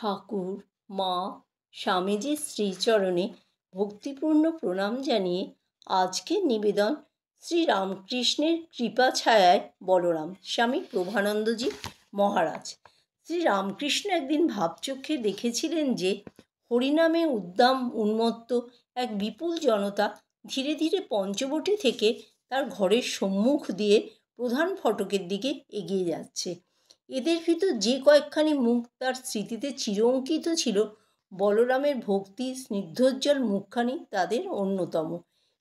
ঠাকুর, মা, স্বামীজির শ্রীচরণে ভক্তিপূর্ণ প্রণাম জানিয়ে আজকের নিবেদন শ্রীরামকৃষ্ণের কৃপা ছায়ায় বলরাম, স্বামী প্রভানন্দজি মহারাজ। শ্রীরামকৃষ্ণ একদিন ভাবচক্ষে দেখেছিলেন যে হরিনামে উদ্দাম উন্মত্ত এক বিপুল জনতা ধীরে ধীরে পঞ্চবটী থেকে তার ঘরের সম্মুখ দিয়ে প্রধান ফটকের দিকে এগিয়ে যাচ্ছে। এদের ভিতর যে কয়েকখানি মুখ তার স্মৃতিতে চিরঙ্কিত ছিল, বলরামের ভক্তি স্নিগ্ধোজ্জ্বল মুখখানি তাদের অন্যতম।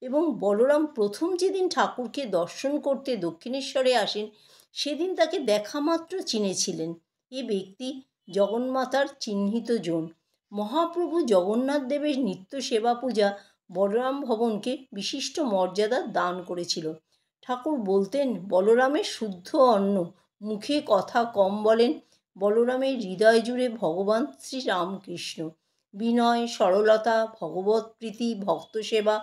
এবং বলরাম প্রথম যেদিন ঠাকুরকে দর্শন করতে দক্ষিণেশ্বরে আসেন, সেদিন তাকে দেখা মাত্র চিনেছিলেন, এ ব্যক্তি জগন্মাতার চিহ্নিত জন। মহাপ্রভু জগন্নাথ দেবের নিত্য সেবা পূজা বলরাম ভবনকে বিশিষ্ট মর্যাদা দান করেছিল। ঠাকুর বলতেন, বলরামের শুদ্ধ অন্ন, মুখে কথা কম বলেন। বলরামের হৃদয় জুড়ে ভগবান শ্রীরামকৃষ্ণ। বিনয়, সরলতা, ভগবত প্রীতি, ভক্ত সেবা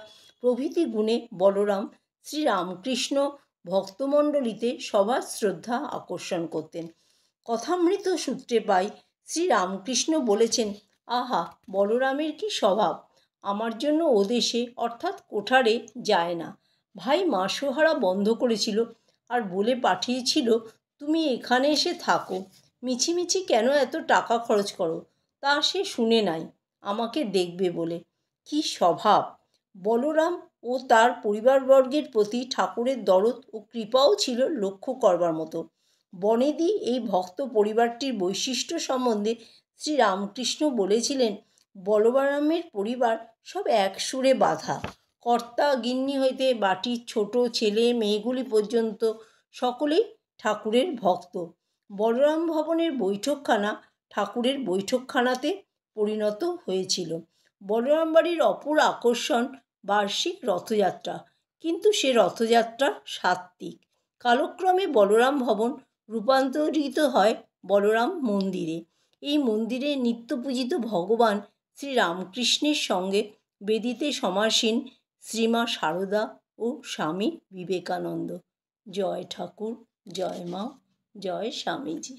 প্রভৃতি গুণে বলরাম শ্রীরামকৃষ্ণ ভক্তমণ্ডলীতে সবার শ্রদ্ধা আকর্ষণ করতেন। কথামৃত সূত্রে পাই, শ্রীরামকৃষ্ণ বলেছেন, আহা, বলরামের কি স্বভাব! আমার জন্য ও দেশে অর্থাৎ কোঠারে যায় না। ভাই মাসোহারা বন্ধ করেছিল আর বলে পাঠিয়েছিল, তুমি এখানে এসে থাকো, মিছিমিছি কেন এত টাকা খরচ করো। তা সে শুনে নাই, আমাকে দেখবে বলে। কি স্বভাব! বলরাম ও তার পরিবারবর্গের প্রতি ঠাকুরের দরদ ও কৃপাও ছিল লক্ষ্য করবার মতো। বনেদি এই ভক্ত পরিবারটির বৈশিষ্ট্য সম্বন্ধে শ্রীরামকৃষ্ণ বলেছিলেন, বলরামের পরিবার সব এক সুরে বাঁধা। কর্তা গিন্নি হইতে বাটির ছোট ছেলে মেয়েগুলি পর্যন্ত সকলেই ঠাকুরের ভক্ত। বলরাম ভবনের বৈঠকখানা ঠাকুরের বৈঠকখানাতে পরিণত হয়েছিল। বলরাম বাড়ির অপর আকর্ষণ বার্ষিক রথযাত্রা, কিন্তু সে রথযাত্রা সাত্ত্বিক। কালক্রমে বলরাম ভবন রূপান্তরিত হয় বলরাম মন্দিরে। এই মন্দিরে নিত্যপূজিত ভগবান শ্রীরামকৃষ্ণের সঙ্গে বেদিতে সমাসীন শ্রীমা সারদা ও স্বামী বিবেকানন্দ। জয় ঠাকুর, জয় মা, জয় স্বামীজি।